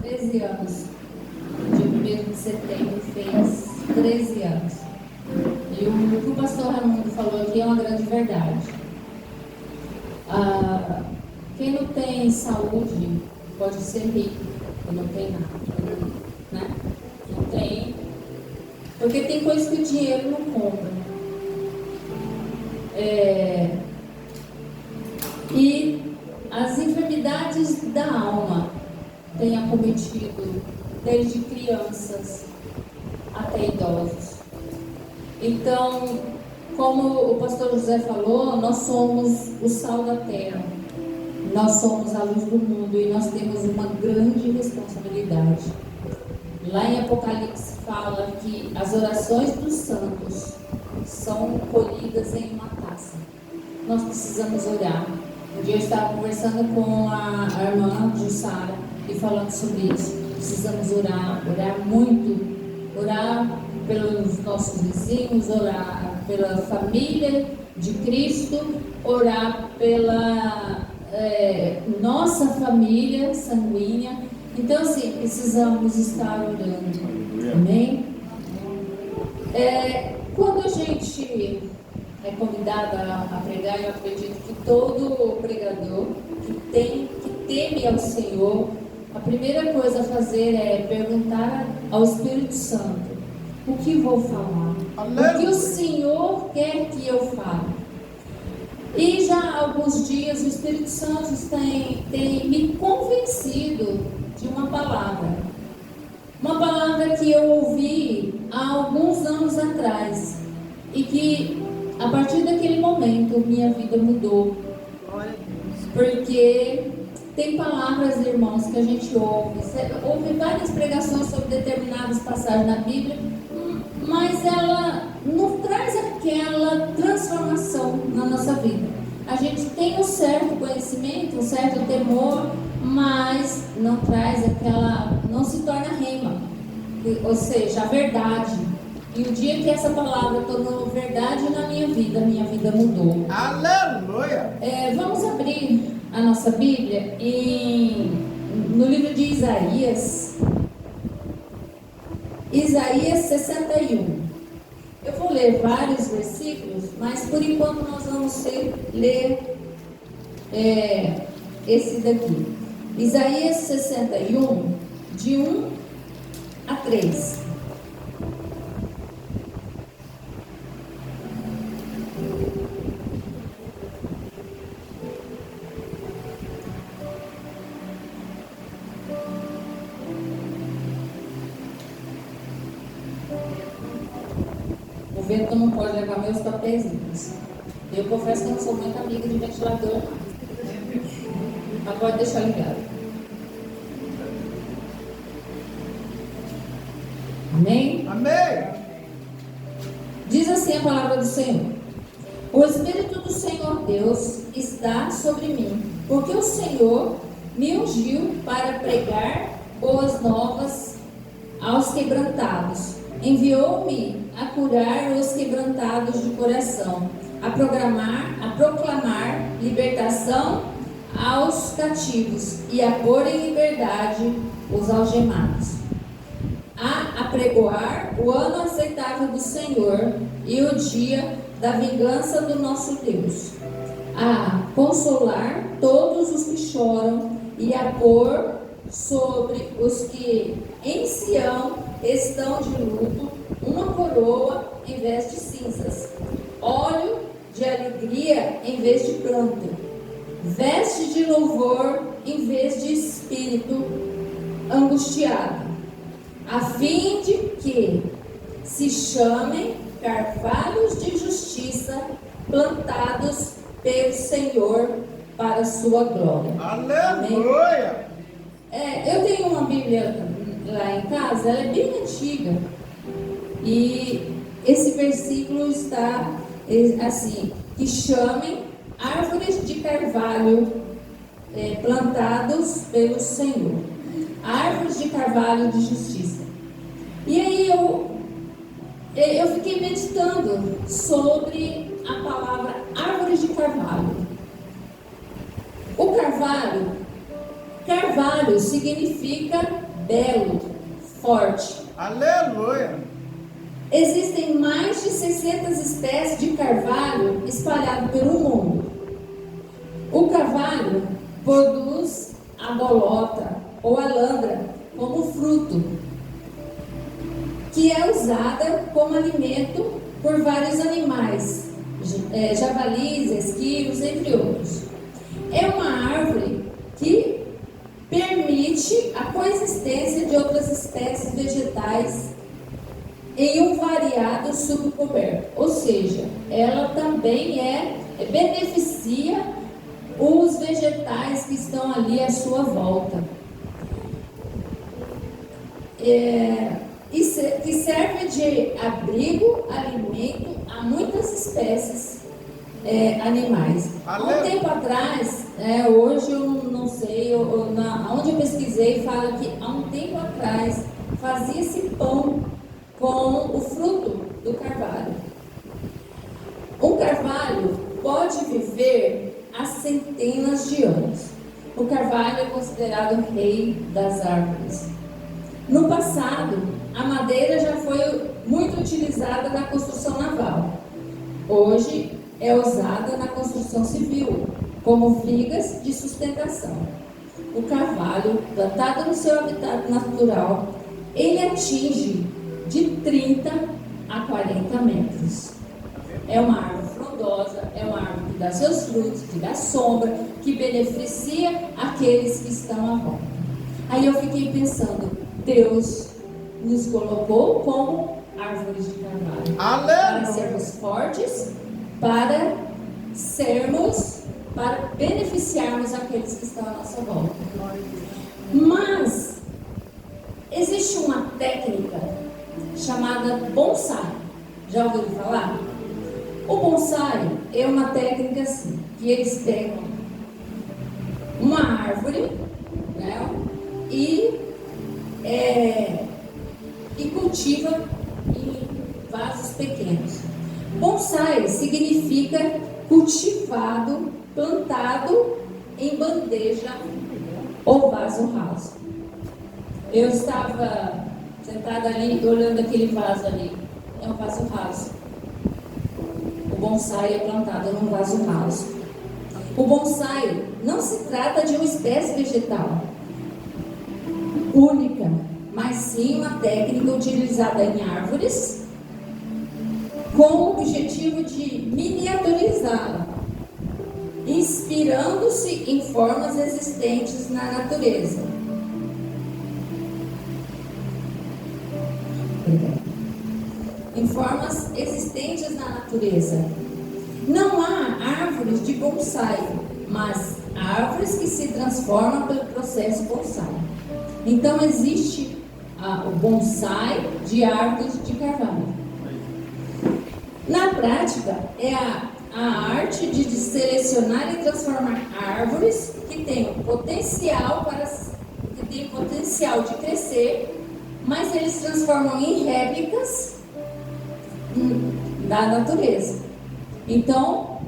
13 anos. Dia 1º de setembro fez 13 anos. E o que o pastor Raimundo falou aqui é uma grande verdade. Quem não tem saúde pode ser rico e não tem nada, né? Não tem, porque tem coisas que o dinheiro não compra. E as enfermidades da alma têm acometido desde crianças até idosos. Então, como o pastor José falou, nós somos o sal da terra, nós somos a luz do mundo e nós temos uma grande responsabilidade. Lá em Apocalipse fala que as orações dos santos são colhidas em uma taça. Nós precisamos orar. Um dia eu estava conversando com a irmã Jussara e falando sobre isso. Precisamos orar muito, orar pelos nossos vizinhos, orar pela família de Cristo, orar pela nossa família sanguínea. Então, assim, precisamos estar orando. Amém? Quando a gente é convidada a pregar, eu acredito que todo pregador que teme ao Senhor, a primeira coisa a fazer é perguntar ao Espírito Santo: o que vou falar? O que o Senhor quer que eu fale? E já há alguns dias o Espírito Santo tem me convencido de uma palavra que eu ouvi há alguns anos atrás e que a partir daquele momento minha vida mudou. Porque tem palavras, irmãos, que a gente ouve várias pregações sobre determinadas passagens na Bíblia, mas ela não traz aquela transformação na nossa vida. A gente tem um certo conhecimento, um certo temor, mas não traz não se torna rema, ou seja, a verdade. E o dia que essa palavra tornou verdade na minha vida mudou. Aleluia! Vamos abrir a nossa Bíblia no livro de Isaías. Isaías 61. Eu vou ler vários versículos, mas por enquanto nós vamos ler esse daqui. Isaías 61, de 1 a 3. O vento não pode levar meus papeizinhos. Eu confesso que eu não sou muito amiga de ventilador, mas pode deixar ligado. Amém? Amém! Diz assim a palavra do Senhor: o Espírito do Senhor Deus está sobre mim, porque o Senhor me ungiu para pregar boas novas aos quebrantados. Enviou-me a curar os quebrantados de coração, a proclamar libertação aos cativos e a pôr em liberdade os algemados, a apregoar o ano aceitável do Senhor e o dia da vingança do nosso Deus, a consolar todos os que choram e a pôr sobre os que em Sião estão de luto uma coroa em vez de cinzas, óleo de alegria em vez de pranto, veste de louvor em vez de espírito angustiado, a fim de que se chamem carvalhos de justiça, plantados pelo Senhor para a sua glória. Aleluia! Eu tenho uma Bíblia lá em casa, ela é bem antiga, e esse versículo está assim: que chamem árvores de carvalho plantados pelo Senhor, árvores de carvalho de justiça. E aí eu fiquei meditando sobre a palavra árvores de carvalho. O carvalho significa belo, forte. Aleluia. Existem mais de 600 espécies de carvalho espalhadas pelo mundo. O carvalho produz a bolota ou a landra como fruto, que é usada como alimento por vários animais, javalis, esquilos, entre outros. É uma árvore que permite a coexistência de outras espécies vegetais em um variado subcoberto, ou seja, ela também beneficia os vegetais que estão ali à sua volta. Que serve de abrigo, alimento a muitas espécies animais. Há um tempo atrás, hoje eu não sei, onde eu pesquisei, fala que há um tempo atrás fazia-se pão com o fruto do carvalho. Um carvalho pode viver há centenas de anos. O carvalho é considerado o rei das árvores. No passado, a madeira já foi muito utilizada na construção naval. Hoje é usada na construção civil, como vigas de sustentação. O carvalho, plantado no seu habitat natural, ele atinge de 30 a 40 metros. É uma árvore frondosa, é uma árvore que dá seus frutos, que dá sombra, que beneficia aqueles que estão à volta. Aí eu fiquei pensando, Deus nos colocou como árvores de carvalho. Para sermos fortes, para beneficiarmos aqueles que estão à nossa volta. Mas existe uma técnica chamada bonsai. Já ouviram falar? O bonsai é uma técnica assim, que eles pegam uma árvore, né, e cultiva em vasos pequenos. Bonsai significa cultivado, plantado em bandeja ou vaso raso. Eu estava sentada ali, olhando aquele vaso ali. É um vaso raso. O bonsai é plantado num vaso raso. O bonsai não se trata de uma espécie vegetal única, mas sim uma técnica utilizada em árvores com o objetivo de miniaturizá-la, inspirando-se em formas existentes na natureza. Em formas existentes na natureza. Não há árvores de bonsai, mas árvores que se transformam pelo processo bonsai. Então existe o bonsai de árvores de carvalho. Na prática, é a arte de selecionar e transformar árvores que têm potencial de crescer, mas eles transformam em réplicas da natureza. Então,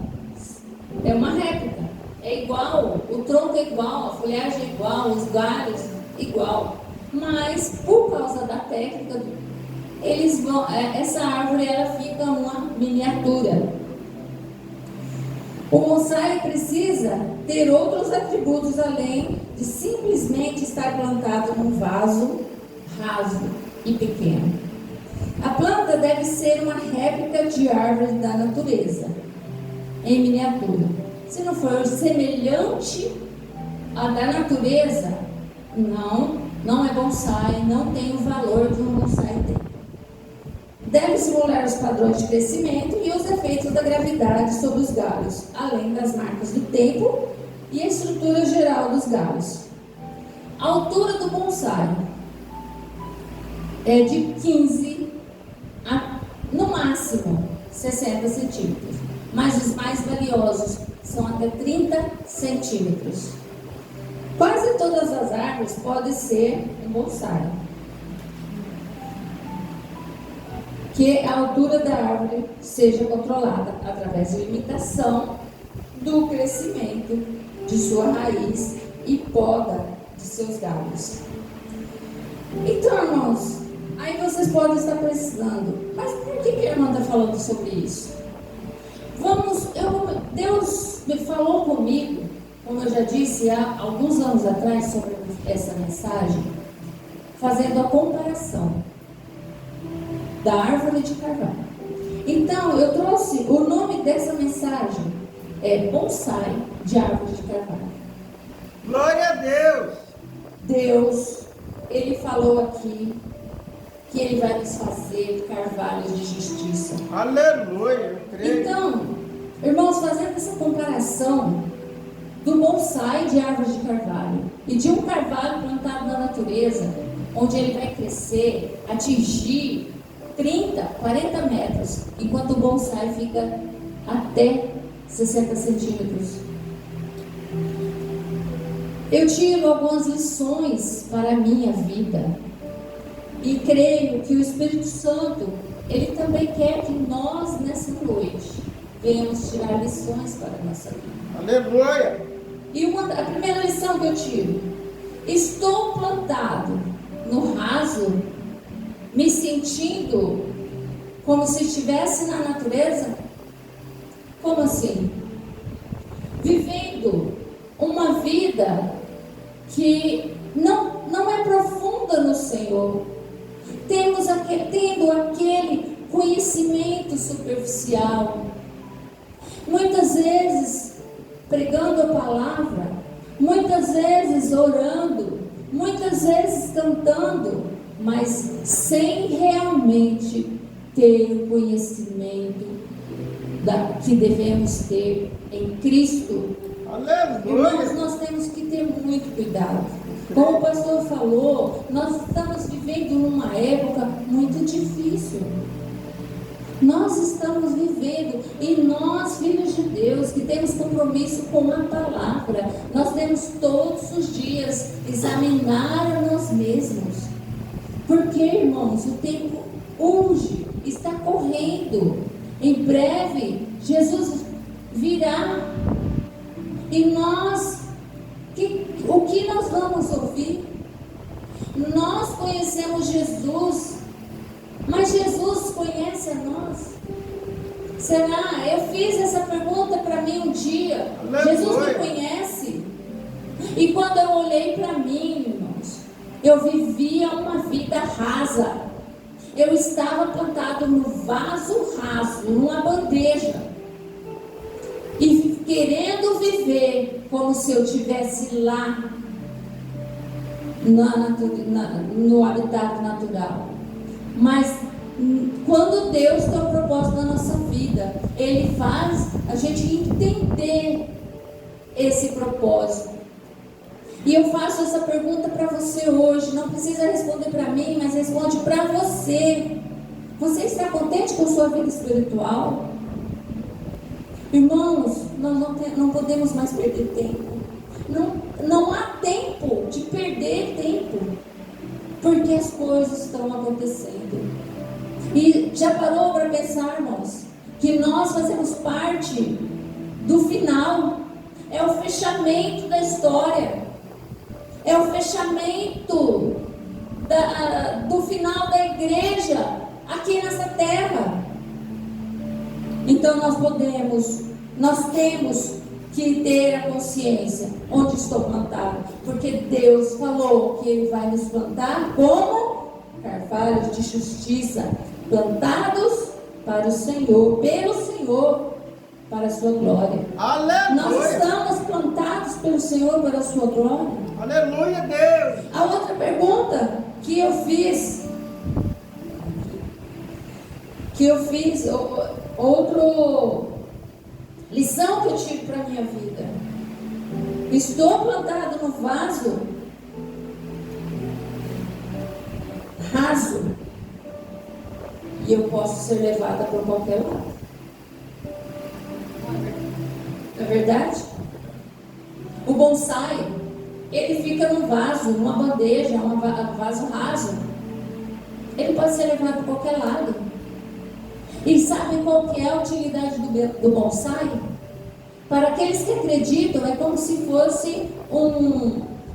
é uma réplica. É igual, o tronco é igual, a folhagem é igual, os galhos igual. Mas, por causa da técnica, essa árvore ela fica uma miniatura. O bonsai precisa ter outros atributos além de simplesmente estar plantado num vaso raso e pequeno. A planta deve ser uma réplica de árvore da natureza, em miniatura. Se não for semelhante à da natureza, não é bonsai, não tem o valor de um bonsai tem. Deve simular os padrões de crescimento e os efeitos da gravidade sobre os galhos, além das marcas do tempo e a estrutura geral dos galhos. A altura do bonsai é de 15 a, no máximo, 60 centímetros, mas os mais valiosos são até 30 centímetros. Quase todas as árvores podem ser um bonsai, que a altura da árvore seja controlada através de limitação do crescimento de sua raiz e poda de seus galhos. Então, irmãos, aí vocês podem estar precisando, mas por que a irmã está falando sobre isso? Deus me falou comigo, como eu já disse há alguns anos atrás, sobre essa mensagem, fazendo a comparação da árvore de carvalho. Então, eu trouxe, o nome dessa mensagem é Bonsai de Árvore de Carvalho. Glória a Deus. Deus, Ele falou aqui que Ele vai nos fazer carvalhos de justiça. Aleluia, eu creio. Então, irmãos, fazendo essa comparação do bonsai de árvore de carvalho e de um carvalho plantado na natureza, onde ele vai crescer, atingir 30, 40 metros, enquanto o bonsai fica até 60 centímetros. Eu tiro algumas lições para a minha vida e creio que o Espírito Santo, Ele também quer que nós, nessa noite, venhamos tirar lições para a nossa vida. Aleluia. E a primeira lição que eu tiro: estou plantado no raso, me sentindo como se estivesse na natureza? Como assim? Vivendo uma vida que não é profunda no Senhor, tendo aquele conhecimento superficial, muitas vezes pregando a palavra, muitas vezes orando, muitas vezes cantando, mas sem realmente ter o conhecimento que devemos ter em Cristo. Aleluia. Irmãos, nós temos que ter muito cuidado. Como o pastor falou, nós estamos vivendo numa época muito difícil. Nós estamos vivendo, e nós, filhos de Deus, que temos compromisso com a palavra, nós temos todos os dias examinar a nós mesmos. Porque, irmãos, o tempo urge, está correndo. Em breve, Jesus virá. E nós, o que nós vamos ouvir? Nós conhecemos Jesus, mas Jesus conhece a nós? Será? Eu fiz essa pergunta para mim um dia. Aleluia. Jesus me conhece? E quando eu olhei para mim, irmãos, eu vivia uma vida rasa. Eu estava plantado no vaso raso, numa bandeja, e querendo viver como se eu estivesse lá no habitat natural. Mas quando Deus tem um propósito na nossa vida, Ele faz a gente entender esse propósito. E eu faço essa pergunta para você hoje. Não precisa responder para mim, mas responde para você. Você está contente com sua vida espiritual? Irmãos, nós não podemos mais perder tempo. Não há tempo de perder tempo, porque as coisas estão acontecendo. E já parou para pensar, irmãos, que nós fazemos parte do final? É o fechamento da história. É o fechamento do final da igreja aqui nessa terra. Então nós temos que ter a consciência onde estou plantado, porque Deus falou que Ele vai nos plantar como carvalhos de justiça, plantados para o Senhor, pelo Senhor, para a sua glória. Aleluia. Nós estamos plantados pelo Senhor para a sua glória. Aleluia, Deus. A outra pergunta que eu fiz, outra lição que eu tive para a minha vida: estou plantado no vaso raso, e eu posso ser levada para qualquer lado. Não é verdade? O bonsai, ele fica num vaso, numa bandeja, um vaso raso. Ele pode ser levado para qualquer lado. E sabem qual que é a utilidade do bonsai? Para aqueles que acreditam, é como se fosse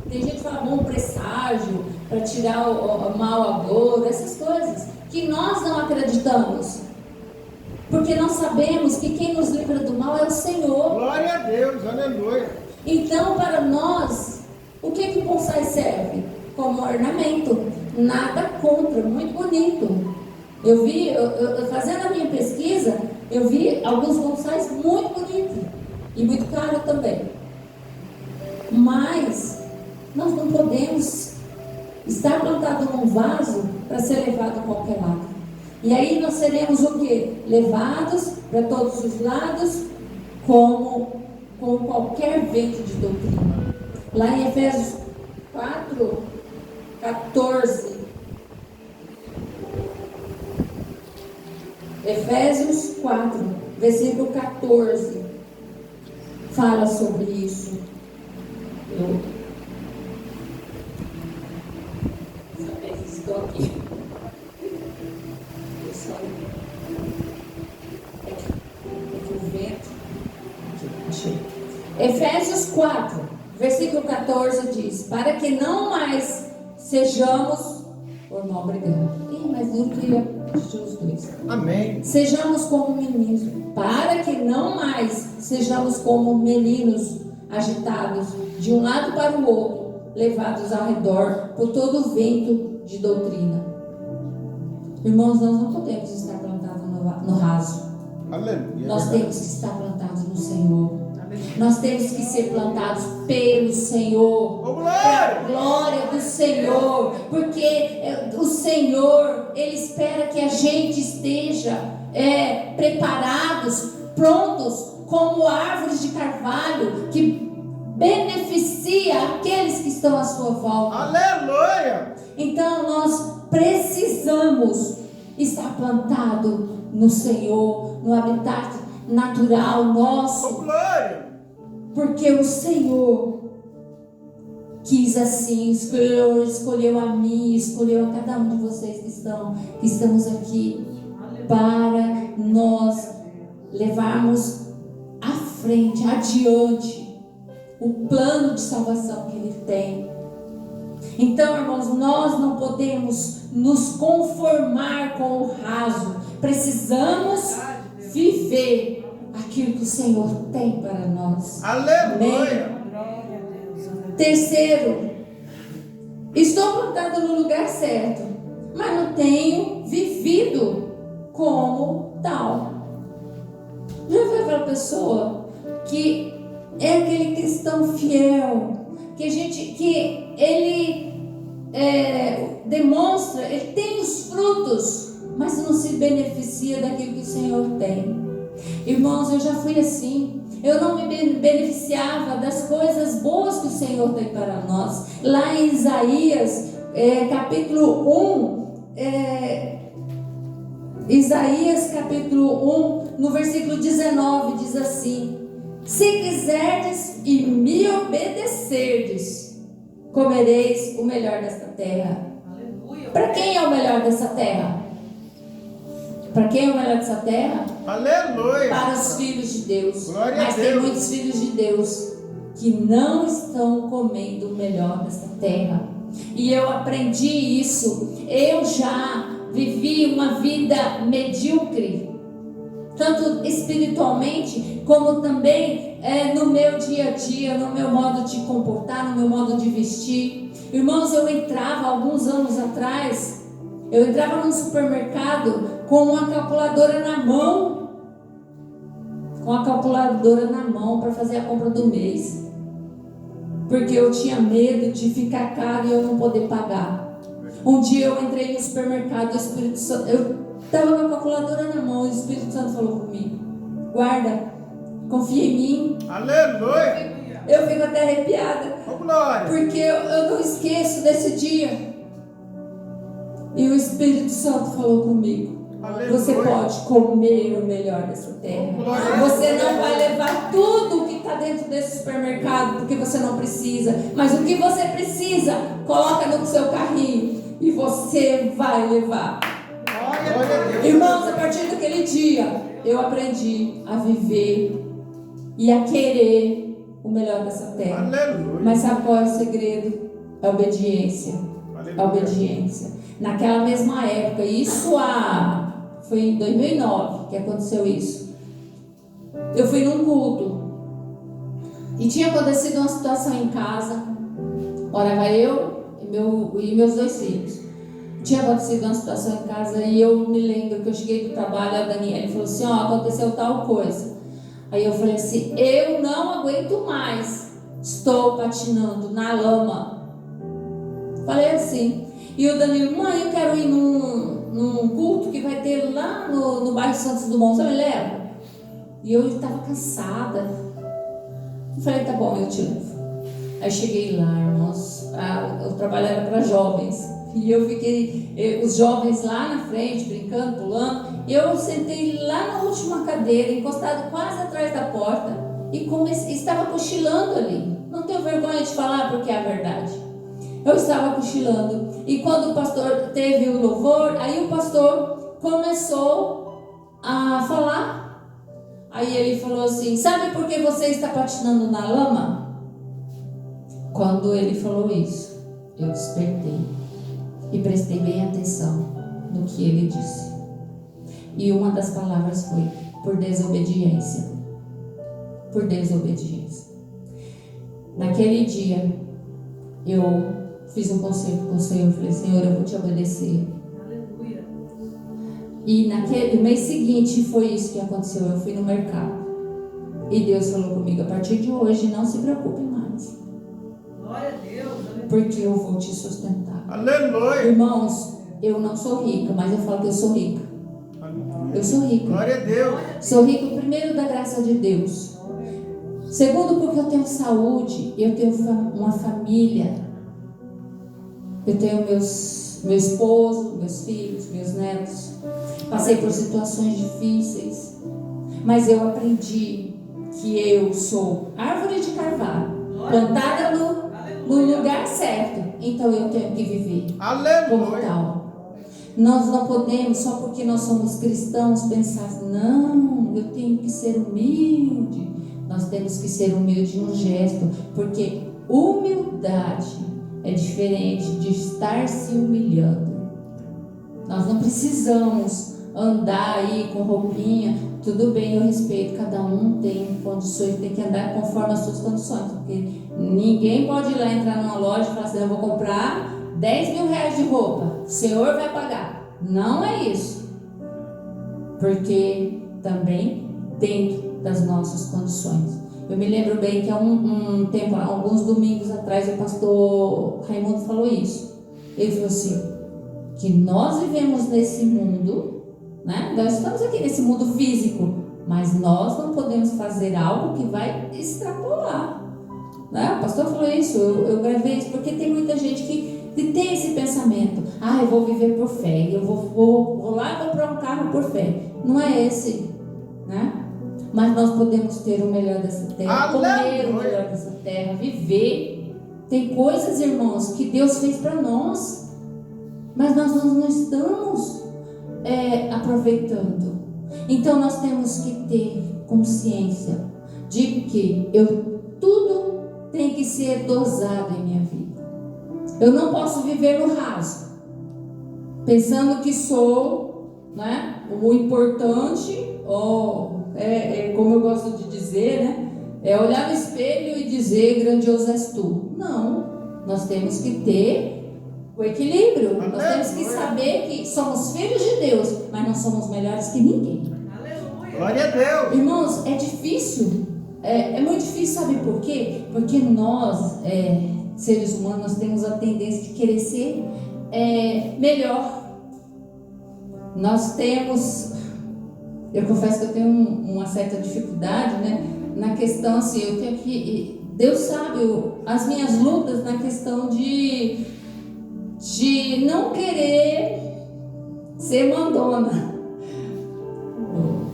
tem gente que fala bom presságio, para tirar o mal agouro, essas coisas que nós não acreditamos. Porque nós sabemos que quem nos livra do mal é o Senhor. Glória a Deus, aleluia. Então, para nós, o que o bonsai serve? Como ornamento. Nada contra, muito bonito. Eu vi, fazendo a minha pesquisa, eu vi alguns bonsais muito bonitos e muito caros também. Mas nós não podemos estar plantado num vaso para ser levado a qualquer lado. E aí nós seremos o quê? Levados para todos os lados com qualquer vento de doutrina. Lá em Efésios 4, 14. Efésios 4, versículo 14. Fala sobre isso. Estou aqui. Efésios 4, versículo 14 diz: para que não mais sejamos, irmão, obrigado. Mas não queria os dois. Amém. Sejamos como meninos, para que não mais sejamos como meninos agitados de um lado para o outro, levados ao redor por todo o vento de doutrina. Irmãos, nós não podemos estar plantados no raso. Aleluia. Nós temos que estar plantados no Senhor. Nós temos que ser plantados pelo Senhor, para a glória do Senhor, porque o Senhor, Ele espera que a gente esteja preparados, prontos, como árvores de carvalho, que beneficia aqueles que estão à sua volta. Aleluia! Então nós precisamos estar plantado no Senhor, no habitat natural nosso. Glória! Porque o Senhor quis assim, escolheu a mim, escolheu a cada um de vocês que estamos aqui, para nós levarmos à frente, adiante, o plano de salvação que Ele tem. Então, irmãos, nós não podemos nos conformar com o raso. Precisamos viver aquilo que o Senhor tem para nós. Aleluia! Terceiro, estou plantado no lugar certo, mas não tenho vivido como tal. Já viu aquela pessoa que é aquele cristão fiel, que ele demonstra, ele tem os frutos, mas não se beneficia daquilo que o Senhor tem. Irmãos, eu já fui assim. Eu não me beneficiava das coisas boas que o Senhor tem para nós. Lá em Isaías, capítulo 1, Isaías capítulo 1, no versículo 19, diz assim: se quiserdes e me obedecerdes, comereis o melhor desta terra. Para quem é o melhor dessa terra? Para quem é o melhor dessa terra? Aleluia! Para os filhos de Deus. Glória Mas a Deus. tem muitos filhos de Deus que não estão comendo o melhor dessa terra. E eu aprendi isso. Eu já vivi uma vida medíocre, tanto espiritualmente como também no meu dia a dia, no meu modo de comportar, no meu modo de vestir. Irmãos, eu entrava alguns anos atrás, eu entrava num supermercado com uma calculadora na mão, para fazer a compra do mês, porque eu tinha medo de ficar caro e eu não poder pagar. Um dia eu entrei no supermercado, o Espírito Santo, eu estava com a calculadora na mão e o Espírito Santo falou comigo: guarda, confia em mim. Aleluia! Eu fico até arrepiada, Glória! porque eu não esqueço desse dia. E o Espírito Santo falou comigo: você pode comer o melhor dessa terra. Você não vai levar tudo que está dentro desse supermercado, porque você não precisa. Mas o que você precisa, coloca no seu carrinho e você vai levar. Irmãos, a partir daquele dia, eu aprendi a viver e a querer o melhor dessa terra. Aleluia! Mas sabe qual é o segredo? É a obediência. A obediência. Naquela mesma época, foi em 2009 que aconteceu isso. Eu fui num culto e tinha acontecido uma situação em casa. Morava eu e meus 2 filhos. Tinha acontecido uma situação em casa e eu me lembro que eu cheguei do trabalho, a Daniela falou assim: aconteceu tal coisa. Aí eu falei assim: eu não aguento mais, estou patinando na lama. Falei assim. E o Danilo: mãe, eu quero ir num culto que vai ter lá no bairro Santos Dumont, você me leva? E eu estava cansada. Eu falei: tá bom, eu te levo. Aí cheguei lá, irmãos, o trabalho era para jovens. E eu fiquei, os jovens lá na frente, brincando, pulando. E eu sentei lá na última cadeira, encostado quase atrás da porta. E estava cochilando ali. Não tenho vergonha de falar porque é a verdade. Eu estava cochilando. E quando o pastor teve o louvor, aí o pastor começou a falar. Aí ele falou assim: sabe por que você está patinando na lama? Quando ele falou isso, eu despertei e prestei bem atenção no que ele disse. E uma das palavras foi: por desobediência. Por desobediência. Naquele dia, eu fiz um concerto com o Senhor. Falei: Senhor, eu vou te obedecer. Aleluia. E no mês seguinte foi isso que aconteceu. Eu fui no mercado e Deus falou comigo: a partir de hoje não se preocupe mais. Glória a Deus. Aleluia. Porque eu vou te sustentar. Aleluia. Irmãos, eu não sou rica, mas eu falo que eu sou rica. Eu sou rica. Glória a Deus. Sou rica, primeiro, da graça de Deus. Segundo, porque eu tenho saúde, eu tenho uma família. Eu tenho meu esposo, meus filhos, meus netos. Passei por situações difíceis, mas eu aprendi que eu sou árvore de carvalho, plantada no lugar certo. Então eu tenho que viver como tal. Nós não podemos, só porque nós somos cristãos, pensar: não, eu tenho que ser humilde. Nós temos que ser humilde no gesto, porque humildade é diferente de estar se humilhando. Nós não precisamos andar aí com roupinha. Tudo bem, eu respeito, cada um tem condições, tem que andar conforme as suas condições, porque ninguém pode ir lá entrar numa loja e falar assim: eu vou comprar 10 mil reais de roupa, o Senhor vai pagar. Não é isso, porque também dentro das nossas condições. Eu me lembro bem que há um tempo, alguns domingos atrás, o pastor Raimundo falou isso. Ele falou assim: que nós vivemos nesse mundo, né? Nós estamos aqui nesse mundo físico, mas nós não podemos fazer algo que vai extrapolar, né? O pastor falou isso, eu gravei isso, porque tem muita gente que tem esse pensamento: eu vou viver por fé, eu vou lá comprar um carro por fé. Não é esse, né? Mas nós podemos ter o melhor dessa terra, comer o melhor dessa terra, viver. Tem coisas, irmãos, que Deus fez para nós, mas nós não estamos aproveitando. Então nós temos que ter consciência de que tudo tem que ser dosado em minha vida. Eu não posso viver no raso, pensando que sou, né, o importante, como eu gosto de dizer, né, é olhar no espelho e dizer: grandioso és tu. Não, nós temos que ter o equilíbrio. Nós temos que saber que somos filhos de Deus, mas não somos melhores que ninguém. Aleluia. Glória a Deus. Irmãos, é difícil. É muito difícil, sabe por quê? Porque nós, seres humanos, nós temos a tendência de querer ser melhor. Nós temos... Eu confesso que eu tenho uma certa dificuldade, né? Na questão assim, eu tenho que... Deus sabe as minhas lutas na questão de não querer ser mandona.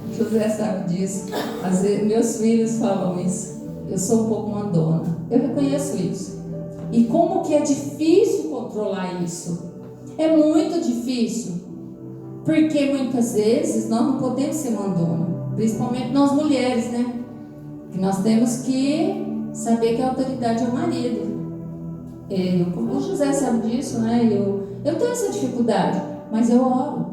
O José sabe disso. Às vezes, meus filhos falam isso. Eu sou um pouco mandona. Eu reconheço isso. E como que é difícil controlar isso? É muito difícil. Porque muitas vezes nós não podemos ser mandona. Principalmente nós mulheres, né? Que nós temos que saber que a autoridade é o marido. O José sabe disso, né? Eu tenho essa dificuldade, mas eu oro.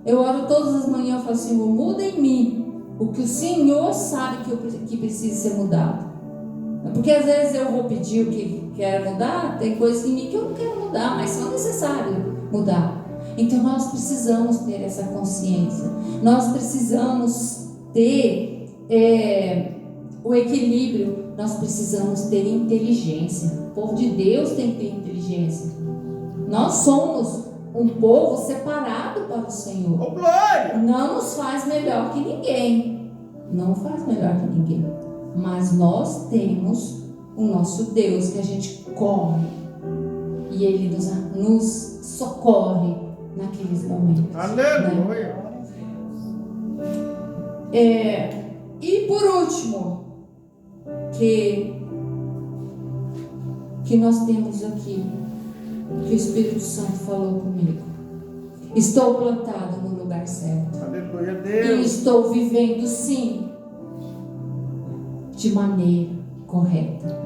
Eu oro todas as manhãs, eu falo, Senhor, muda em mim o que o Senhor sabe que precisa ser mudado. Porque às vezes eu vou pedir o que quero mudar, tem coisas em mim que eu não quero mudar, mas são necessárias mudar. Então nós precisamos ter essa consciência, nós precisamos ter o equilíbrio, nós precisamos ter inteligência. O povo de Deus tem que ter inteligência. Nós somos um povo separado para o Senhor. Oh, glória! Não nos faz melhor que ninguém, não faz melhor que ninguém, mas nós temos o nosso Deus que a gente corre e Ele nos socorre naqueles momentos. Aleluia! Né? E por último, que nós temos aqui, que o Espírito Santo falou comigo. Estou plantado no lugar certo. Aleluia, E Deus! estou vivendo, sim, de maneira correta.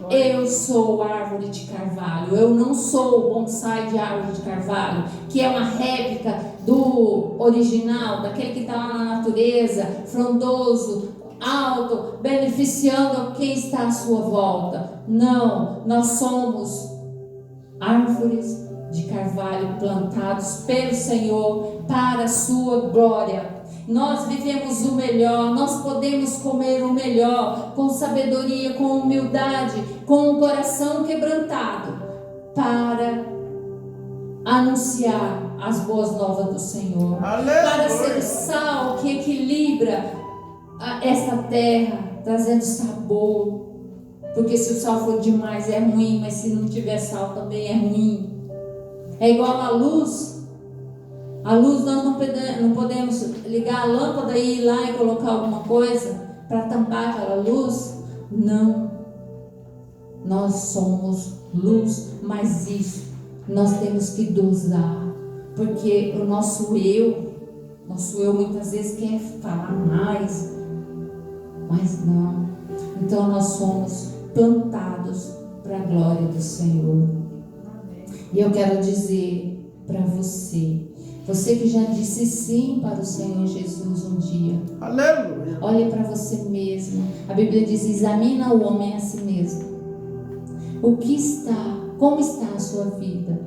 Eu sou árvore de carvalho. Eu não sou o bonsai de árvore de carvalho, que é uma réplica do original, daquele que está lá na natureza, frondoso, alto, beneficiando quem está à sua volta. Não, nós somos árvores de carvalho plantados pelo Senhor para a sua glória. Nós vivemos o melhor, nós podemos comer o melhor, com sabedoria, com humildade, com o coração quebrantado, para anunciar as boas novas do Senhor. Aleluia. Para ser o sal que equilibra esta terra, trazendo sabor. Porque se o sal for demais é ruim, mas se não tiver sal também é ruim. É igual a luz. A luz, nós não podemos ligar a lâmpada e ir lá e colocar alguma coisa para tampar aquela luz. Não. Nós somos luz, mas isso nós temos que dosar. Porque o nosso eu muitas vezes quer falar mais, mas não. Então nós somos plantados para a glória do Senhor. E eu quero dizer para você que já disse sim para o Senhor Jesus um dia. Aleluia. Olhe para você mesmo. A Bíblia diz: examina o homem a si mesmo. Como está a sua vida?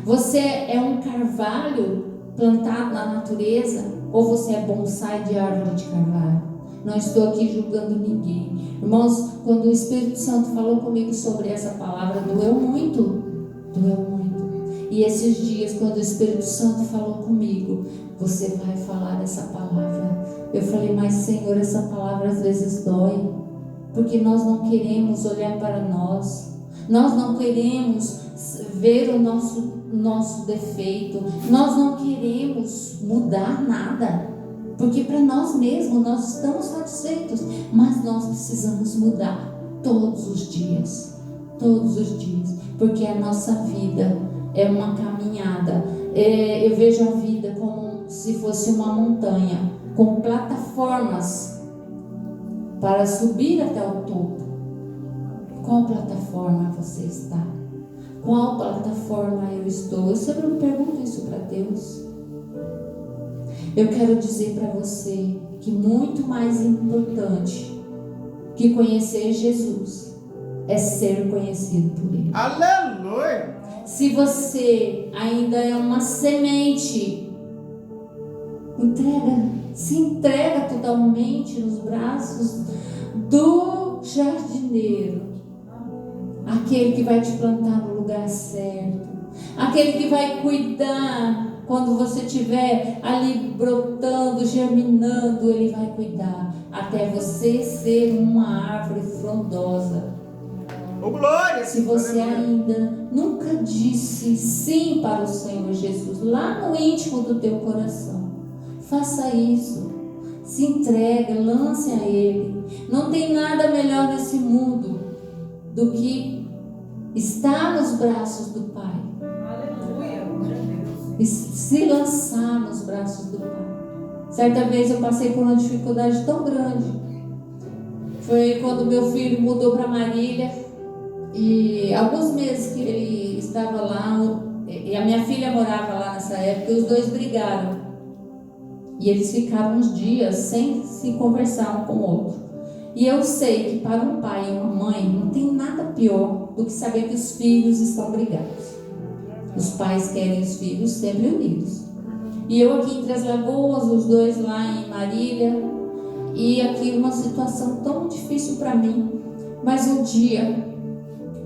Você é um carvalho plantado na natureza, ou você é bonsai de árvore de carvalho? Não estou aqui julgando ninguém. Irmãos, quando o Espírito Santo falou comigo sobre essa palavra, doeu muito. E esses dias, quando o Espírito Santo falou comigo, você vai falar essa palavra. Eu falei, mas Senhor, essa palavra às vezes dói, porque nós não queremos olhar para nós. Nós não queremos ver o nosso defeito. Nós não queremos mudar nada. Porque para nós mesmos nós estamos satisfeitos. Mas nós precisamos mudar todos os dias. Todos os dias. Porque a nossa vida é uma caminhada. Eu vejo a vida como se fosse uma montanha, com plataformas para subir até o topo. Qual plataforma você está? Qual plataforma eu estou? Eu sempre me pergunto isso para Deus. Eu quero dizer para você que muito mais importante que conhecer Jesus é ser conhecido por Ele. Aleluia! Se você ainda é uma semente, se entrega totalmente nos braços do jardineiro. Aquele que vai te plantar no lugar certo. Aquele que vai cuidar quando você estiver ali brotando, germinando. Ele vai cuidar até você ser uma árvore frondosa. Oh, glória! Se você ainda nunca disse sim para o Senhor Jesus, lá no íntimo do teu coração, faça isso. Se entregue, lance a Ele. Não tem nada melhor nesse mundo do que estar nos braços do Pai. Aleluia, glória a Deus. E se lançar nos braços do Pai. Certa vez eu passei por uma dificuldade tão grande. Foi quando meu filho mudou para Marília. E alguns meses que ele estava lá, e a minha filha morava lá nessa época, e os dois brigaram. E eles ficaram uns dias sem se conversar um com o outro. E eu sei que para um pai e uma mãe não tem nada pior do que saber que os filhos estão brigados. Os pais querem os filhos sempre unidos. E eu aqui em Três Lagoas, os dois lá em Marília, e aqui uma situação tão difícil para mim. Mas um dia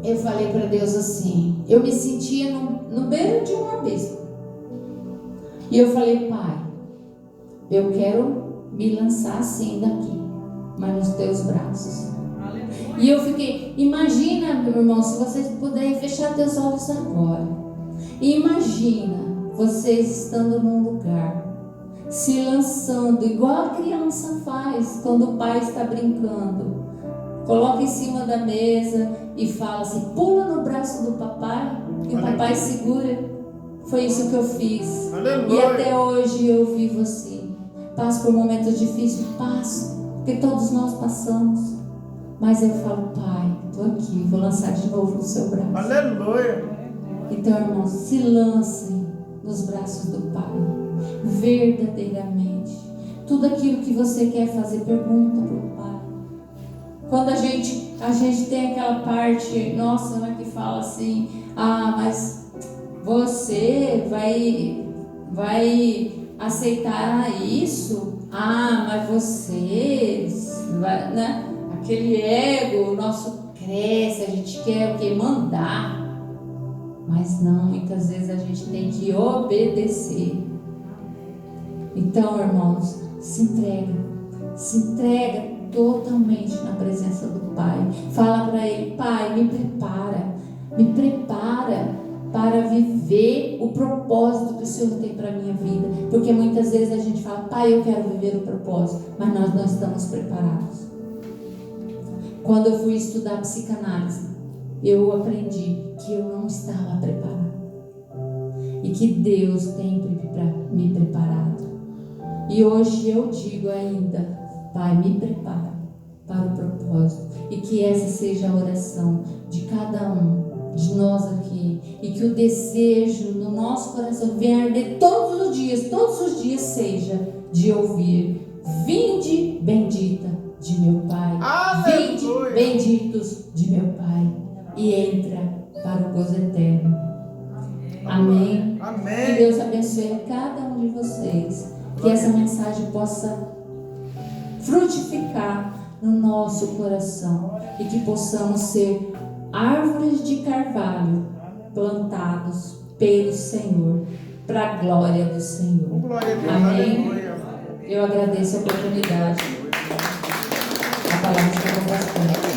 eu falei para Deus assim, eu me sentia no beiro de um abismo. E eu falei, Pai, eu quero me lançar assim daqui, mas nos teus braços. E eu fiquei, imagina, meu irmão, se vocês puderem fechar teus olhos agora. E imagina vocês estando num lugar, se lançando, igual a criança faz quando o pai está brincando. Coloca em cima da mesa e fala assim, pula no braço do papai, que o papai segura. Foi isso que eu fiz. Aleluia. E até hoje eu vivo assim. Passo por momentos difíceis, passo, porque todos nós passamos. Mas eu falo, Pai, estou aqui, vou lançar de novo no seu braço. Aleluia. Então, irmãos, se lancem nos braços do Pai, verdadeiramente. Tudo aquilo que você quer fazer, pergunta para o Pai. Quando a gente tem aquela parte nossa, né, que fala assim, mas você vai aceitar isso? Mas você vai, né? Aquele ego, o nosso cresce, a gente quer o quê? Mandar. Mas não, muitas vezes a gente tem que obedecer. Então, irmãos, se entrega totalmente na presença do Pai. Fala para Ele, Pai, me prepara para viver o propósito que o Senhor tem para a minha vida. Porque muitas vezes a gente fala, Pai, eu quero viver o propósito, mas nós não estamos preparados. Quando eu fui estudar psicanálise, eu aprendi que eu não estava preparada e que Deus tem me preparado. E hoje eu digo ainda, Pai, me prepara para o propósito, e que essa seja a oração de cada um de nós aqui, e que o desejo no nosso coração venha arder todos os dias seja de ouvir: vinde bendita de meu Pai, vinde benditos de meu Pai, e entra para o gozo eterno. Amém. Amém. Que Deus abençoe a cada um de vocês, que essa mensagem possa frutificar no nosso coração, e que possamos ser árvores de carvalho plantados pelo Senhor, para a glória do Senhor. Glória a Deus. Amém. Aleluia. Eu agradeço a oportunidade. A palavra está com bastante.